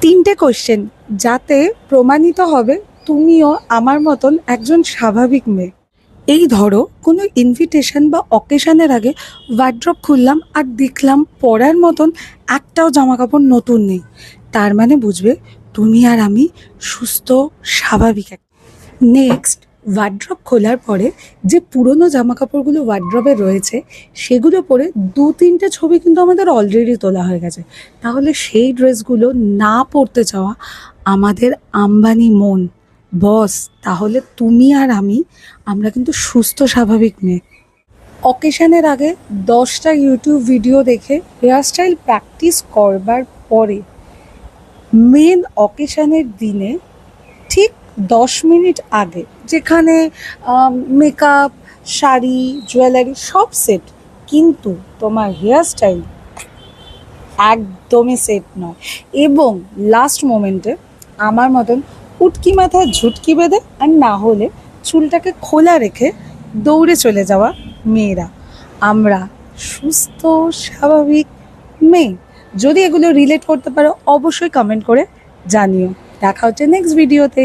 তিনটে কোশ্চেন যাতে প্রমাণিত হবে তুমিও আমার মতন একজন স্বাভাবিক মেয়ে। এই ধরো কোনো ইনভিটেশন বা অকেশনের আগে ওয়ার্ড্রপ খুললাম আর দেখলাম পরার মতন একটাও জামা কাপড় নতুন নেই, তার মানে বুঝবে তুমি আর আমি সুস্থ স্বাভাবিক। নেক্সট, ওয়ার্ড্রপ খোলার পরে যে পুরনো জামা কাপড়গুলো ওয়ার্ড্রপে রয়েছে সেগুলো পরে দু তিনটে ছবি কিন্তু আমাদের অলরেডি তোলা হয়ে গেছে, তাহলে সেই ড্রেসগুলো না পরতে চাওয়া আমাদের আম্বানি মন বস। তাহলে তুমি আর আমরা কিন্তু সুস্থ স্বাভাবিক মেয়ে। অকেশনের আগে 10টা ইউটিউব ভিডিও দেখে হেয়ারস্টাইল প্র্যাকটিস করবার পরে মেন অকেশনের দিনে ঠিক 10 মিনিট আগে, যেখানে মেকআপ, শাড়ি, জুয়েলারি সব সেট, কিন্তু তোমার হেয়ারস্টাইল একদমই সেট নয়, এবং লাস্ট মোমেন্টে আমার মতন উটকি মাথায় ঝুটকি বেঁধে আর না হলে চুলটাকে খোলা রেখে দৌড়ে চলে যাওয়া মেয়েরা আমরা সুস্থ স্বাভাবিক মেয়ে। যদি এগুলো রিলেট করতে পারো অবশ্যই কমেন্ট করে জানিও। দেখা হচ্ছে নেক্সট ভিডিওতে।